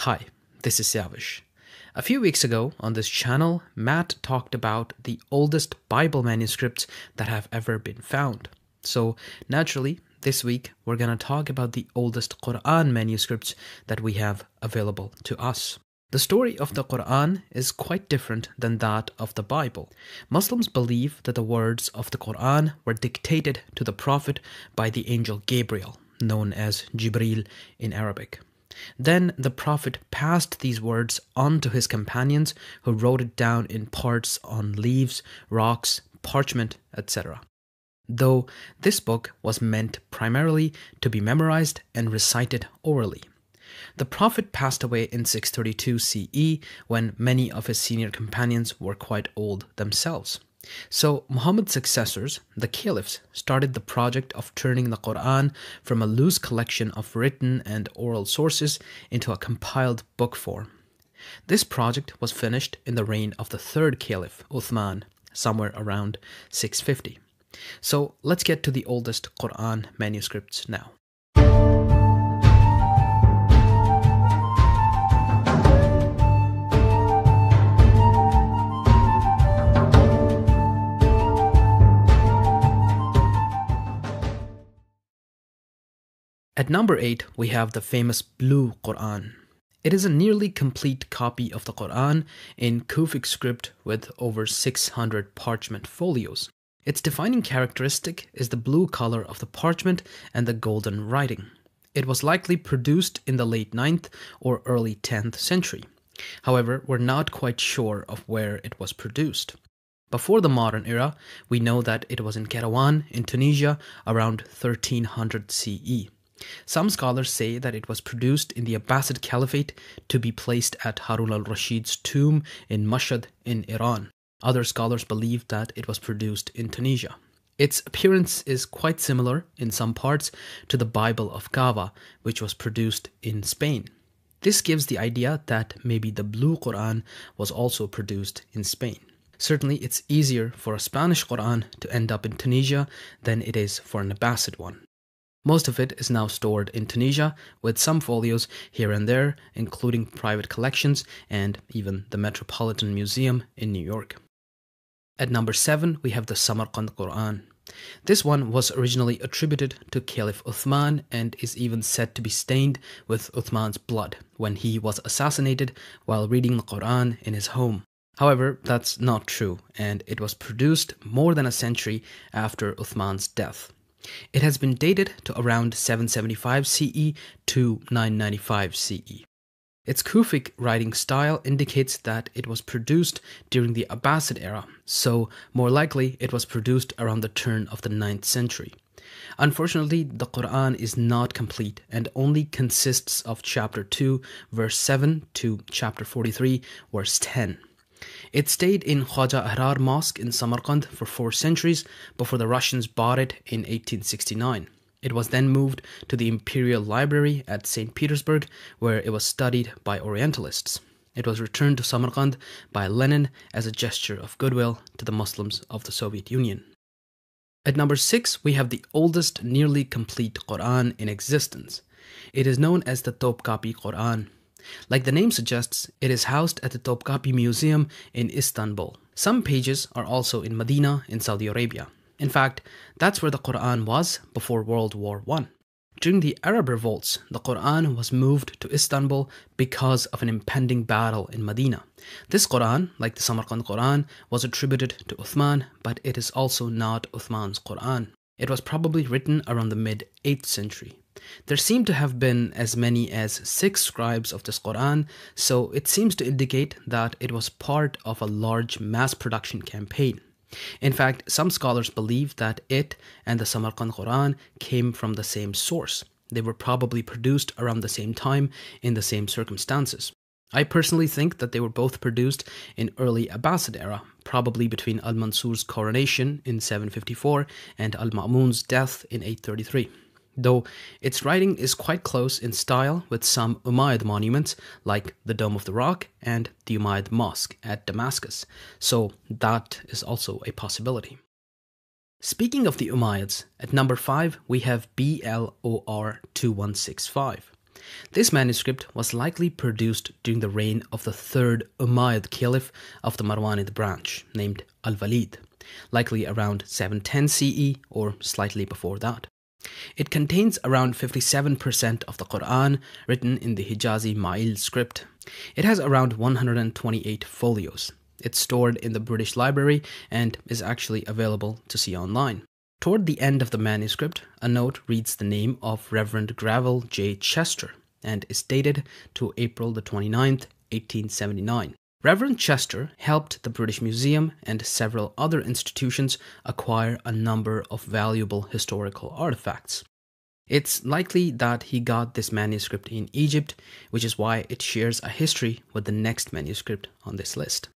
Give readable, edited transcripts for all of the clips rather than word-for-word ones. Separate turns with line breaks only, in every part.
Hi, this is Yavish. A few weeks ago on this channel, Matt talked about the oldest Bible manuscripts that have ever been found. So naturally, this week we're going to talk about the oldest Quran manuscripts that we have available to us. The story of the Quran is quite different than that of the Bible. Muslims believe that the words of the Quran were dictated to the Prophet by the angel Gabriel, known as Jibril in Arabic. Then the Prophet passed these words on to his companions, who wrote it down in parts on leaves, rocks, parchment, etc. Though this book was meant primarily to be memorized and recited orally. The Prophet passed away in 632 CE when many of his senior companions were quite old themselves. So Muhammad's successors, the caliphs, started the project of turning the Quran from a loose collection of written and oral sources into a compiled book form. This project was finished in the reign of the third caliph, Uthman, somewhere around 650. So let's get to the oldest Quran manuscripts now. At number 8, we have the famous Blue Quran. It is a nearly complete copy of the Quran in Kufic script with over 600 parchment folios. Its defining characteristic is the blue color of the parchment and the golden writing. It was likely produced in the late 9th or early 10th century. However, we're not quite sure of where it was produced. Before the modern era, we know that it was in Kairouan in Tunisia around 1300 CE. Some scholars say that it was produced in the Abbasid Caliphate to be placed at Harun al-Rashid's tomb in Mashhad in Iran. Other scholars believe that it was produced in Tunisia. Its appearance is quite similar in some parts to the Bible of Kaaba, which was produced in Spain. This gives the idea that maybe the Blue Quran was also produced in Spain. Certainly, it's easier for a Spanish Quran to end up in Tunisia than it is for an Abbasid one. Most of it is now stored in Tunisia, with some folios here and there, including private collections and even the Metropolitan Museum in New York. At number 7, we have the Samarkand Quran. This one was originally attributed to Caliph Uthman and is even said to be stained with Uthman's blood when he was assassinated while reading the Quran in his home. However, that's not true, and it was produced more than a century after Uthman's death. It has been dated to around 775 CE to 995 CE. Its Kufic writing style indicates that it was produced during the Abbasid era, so more likely it was produced around the turn of the 9th century. Unfortunately, the Quran is not complete and only consists of chapter 2, verse 7 to chapter 43, verse 10. It stayed in Khwaja Ahrar Mosque in Samarkand for 4 centuries before the Russians bought it in 1869. It was then moved to the Imperial Library at St. Petersburg, where it was studied by Orientalists. It was returned to Samarkand by Lenin as a gesture of goodwill to the Muslims of the Soviet Union. At number 6, we have the oldest nearly complete Quran in existence. It is known as the Topkapi Quran. Like the name suggests, it is housed at the Topkapi Museum in Istanbul. Some pages are also in Medina in Saudi Arabia. In fact, that's where the Quran was before World War I. During the Arab revolts, the Quran was moved to Istanbul because of an impending battle in Medina. This Quran, like the Samarkand Quran, was attributed to Uthman, but it is also not Uthman's Quran. It was probably written around the mid-8th century. There seem to have been as many as 6 scribes of this Quran, so it seems to indicate that it was part of a large mass production campaign. In fact, some scholars believe that it and the Samarkand Quran came from the same source. They were probably produced around the same time in the same circumstances. I personally think that they were both produced in early Abbasid era, probably between Al-Mansur's coronation in 754 and Al-Ma'mun's death in 833. Though its writing is quite close in style with some Umayyad monuments like the Dome of the Rock and the Umayyad Mosque at Damascus, so that is also a possibility. Speaking of the Umayyads, at number 5 we have BLOR 2165. This manuscript was likely produced during the reign of the third Umayyad Caliph of the Marwanid branch, named Al-Walid, likely around 710 CE or slightly before that. It contains around 57% of the Quran written in the Hijazi Ma'il script. It has around 128 folios. It's stored in the British Library and is actually available to see online. Toward the end of the manuscript, a note reads the name of Reverend Gravel J. Chester and is dated to April the 29th, 1879. Reverend Chester helped the British Museum and several other institutions acquire a number of valuable historical artifacts. It's likely that he got this manuscript in Egypt, which is why it shares a history with the next manuscript on this list.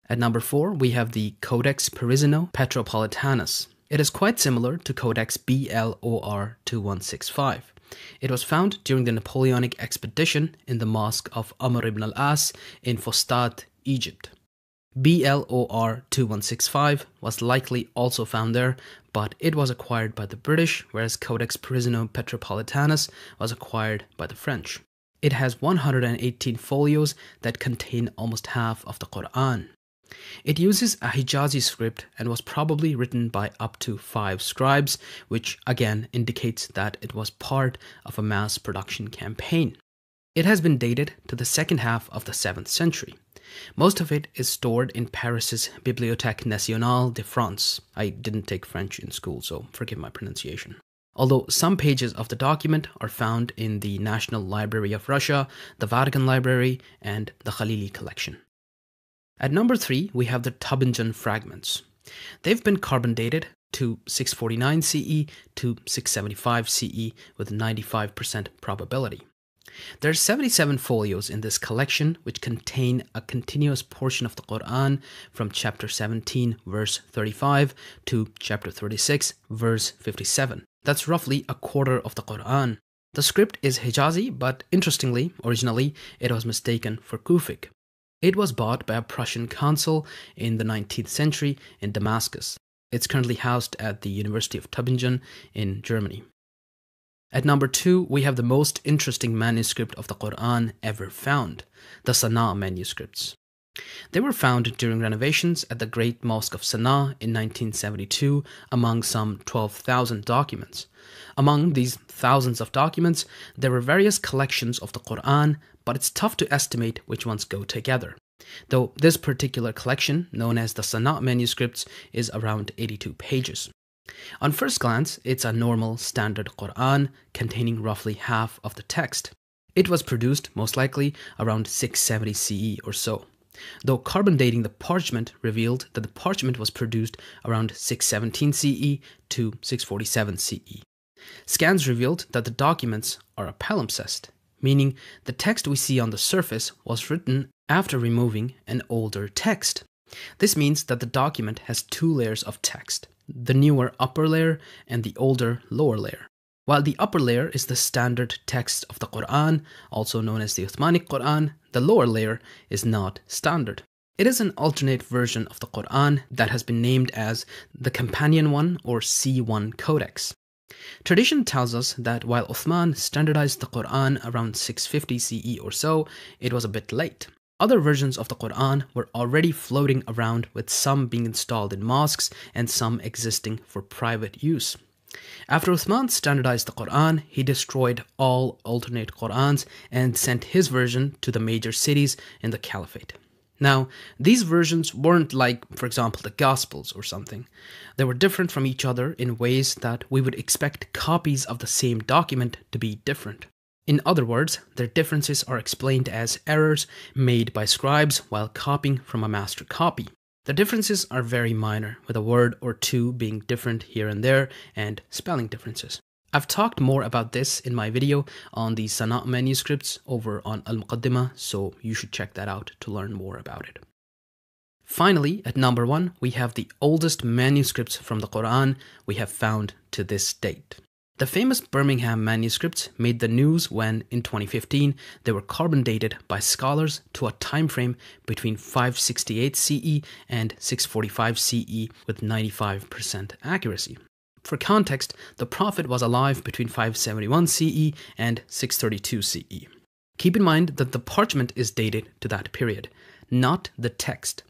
At number 4, we have the Codex Perizino-Petropolitanus. It is quite similar to Codex BLOR 2165. It was found during the Napoleonic expedition in the mosque of Amr ibn al-As in Fustat, Egypt. BLOR 2165 was likely also found there, but it was acquired by the British, whereas Codex Perizino-Petropolitanus was acquired by the French. It has 118 folios that contain almost half of the Quran. It uses a Hijazi script and was probably written by up to 5 scribes, which again indicates that it was part of a mass production campaign. It has been dated to the second half of the 7th century. Most of it is stored in Paris's Bibliothèque Nationale de France. I didn't take French in school, so forgive my pronunciation. Although some pages of the document are found in the National Library of Russia, the Vatican Library, and the Khalili collection. At number 3, we have the Tübingen fragments. They've been carbon dated to 649 CE to 675 CE with 95% probability. There are 77 folios in this collection which contain a continuous portion of the Quran from chapter 17 verse 35 to chapter 36 verse 57. That's roughly a quarter of the Quran. The script is Hijazi, but interestingly, originally it was mistaken for Kufic. It was bought by a Prussian consul in the 19th century in Damascus. It's currently housed at the University of Tübingen in Germany. At number 2, we have the most interesting manuscript of the Quran ever found, the Sana'a manuscripts. They were found during renovations at the Great Mosque of Sana'a in 1972 among some 12,000 documents. Among these thousands of documents, there were various collections of the Quran, but it's tough to estimate which ones go together. Though this particular collection, known as the Sana'a manuscripts, is around 82 pages. On first glance, it's a normal standard Quran containing roughly half of the text. It was produced most likely around 670 CE or so, though carbon dating the parchment revealed that the parchment was produced around 617 CE to 647 CE. Scans revealed that the documents are a palimpsest, meaning the text we see on the surface was written after removing an older text. This means that the document has 2 layers of text, the newer upper layer and the older lower layer. While the upper layer is the standard text of the Quran, also known as the Uthmanic Quran, the lower layer is not standard. It is an alternate version of the Quran that has been named as the Companion One or C1 Codex. Tradition tells us that while Uthman standardized the Quran around 650 CE or so, it was a bit late. Other versions of the Quran were already floating around, with some being installed in mosques and some existing for private use. After Uthman standardized the Quran, he destroyed all alternate Qurans and sent his version to the major cities in the Caliphate. Now, these versions weren't like, for example, the Gospels or something. They were different from each other in ways that we would expect copies of the same document to be different. In other words, their differences are explained as errors made by scribes while copying from a master copy. The differences are very minor, with a word or two being different here and there, and spelling differences. I've talked more about this in my video on the Sana'a manuscripts over on Al-Muqaddimah, so you should check that out to learn more about it. Finally, at number 1, we have the oldest manuscripts from the Quran we have found to this date. The famous Birmingham manuscripts made the news when, in 2015, they were carbon dated by scholars to a time frame between 568 CE and 645 CE with 95% accuracy. For context, the Prophet was alive between 571 CE and 632 CE. Keep in mind that the parchment is dated to that period, not the text.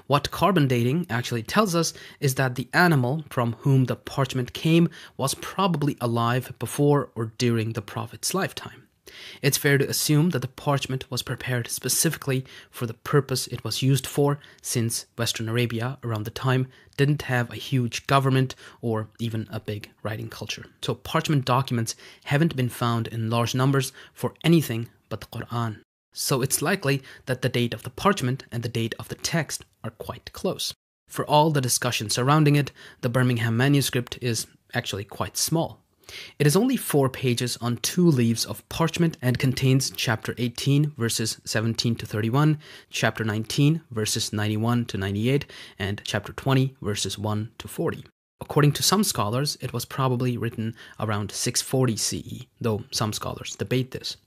What carbon dating actually tells us is that the animal from whom the parchment came was probably alive before or during the Prophet's lifetime. It's fair to assume that the parchment was prepared specifically for the purpose it was used for, since Western Arabia around the time didn't have a huge government or even a big writing culture. So parchment documents haven't been found in large numbers for anything but the Quran. So it's likely that the date of the parchment and the date of the text are quite close. For all the discussion surrounding it, the Birmingham manuscript is actually quite small. It is only 4 pages on 2 leaves of parchment and contains chapter 18 verses 17 to 31, chapter 19 verses 91 to 98, and chapter 20 verses 1 to 40. According to some scholars, it was probably written around 640 CE, though some scholars debate this.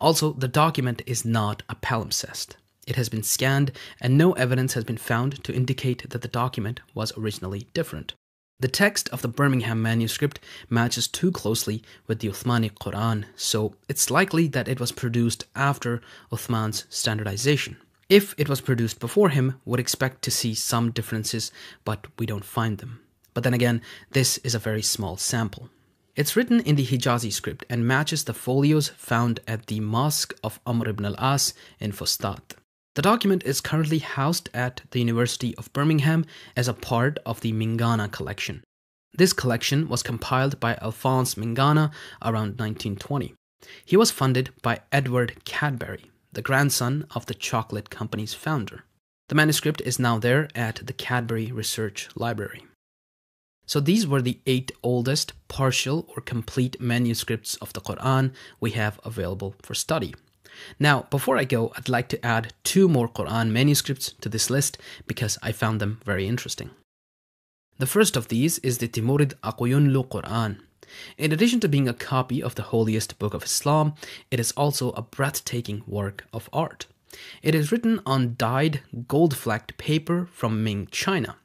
Also, the document is not a palimpsest. It has been scanned and no evidence has been found to indicate that the document was originally different. The text of the Birmingham manuscript matches too closely with the Uthmani Quran, so it's likely that it was produced after Uthman's standardization. If it was produced before him, we'd expect to see some differences, but we don't find them. But then again, this is a very small sample. It's written in the Hijazi script and matches the folios found at the Mosque of Amr ibn al-As in Fustat. The document is currently housed at the University of Birmingham as a part of the Mingana collection. This collection was compiled by Alphonse Mingana around 1920. He was funded by Edward Cadbury, the grandson of the chocolate company's founder. The manuscript is now there at the Cadbury Research Library. So these were the 8 oldest partial or complete manuscripts of the Quran we have available for study. Now, before I go, I'd like to add 2 more Quran manuscripts to this list because I found them very interesting. The first of these is the Timurid Aqyunlu Quran. In addition to being a copy of the holiest book of Islam, it is also a breathtaking work of art. It is written on dyed gold-flecked paper from Ming, China.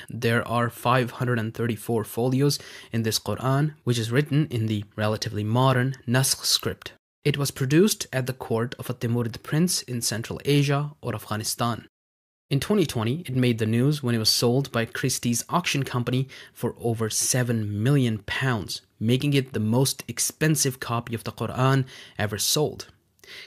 There are 534 folios in this Quran, which is written in the relatively modern Naskh script. It was produced at the court of a Timurid prince in Central Asia or Afghanistan. In 2020, it made the news when it was sold by Christie's auction company for over £7 million, making it the most expensive copy of the Quran ever sold.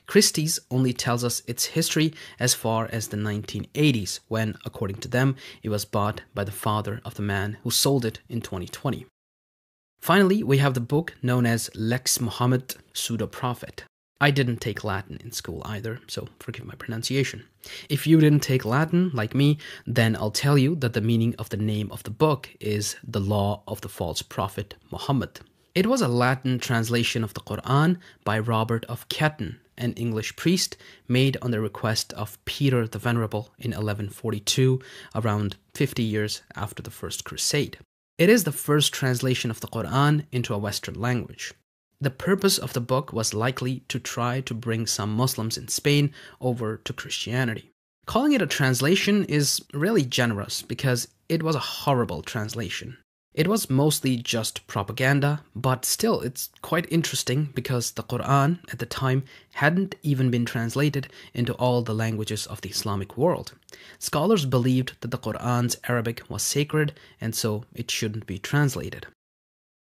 Christie's only tells us its history as far as the 1980s, when, according to them, it was bought by the father of the man who sold it in 2020. Finally, we have the book known as Lex Muhammad, Pseudo-Prophet. I didn't take Latin in school either, so forgive my pronunciation. If you didn't take Latin, like me, then I'll tell you that the meaning of the name of the book is the law of the false prophet Muhammad. It was a Latin translation of the Quran by Robert of Ketton, an English priest, made on the request of Peter the Venerable in 1142, around 50 years after the First Crusade. It is the first translation of the Quran into a Western language. The purpose of the book was likely to try to bring some Muslims in Spain over to Christianity. Calling it a translation is really generous because it was a horrible translation. It was mostly just propaganda, but still it's quite interesting because the Quran at the time hadn't even been translated into all the languages of the Islamic world. Scholars believed that the Quran's Arabic was sacred and so it shouldn't be translated.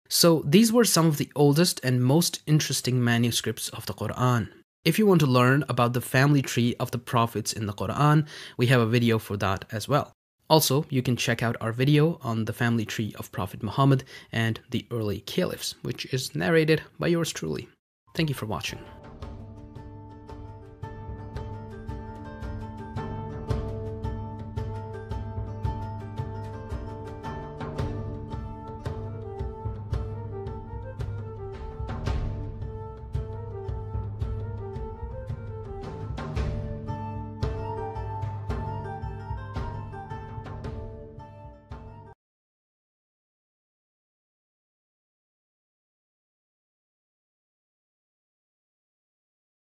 So these were some of the oldest and most interesting manuscripts of the Quran. If you want to learn about the family tree of the prophets in the Quran, we have a video for that as well. Also, you can check out our video on the family tree of Prophet Muhammad and the early caliphs, which is narrated by yours truly. Thank you for watching.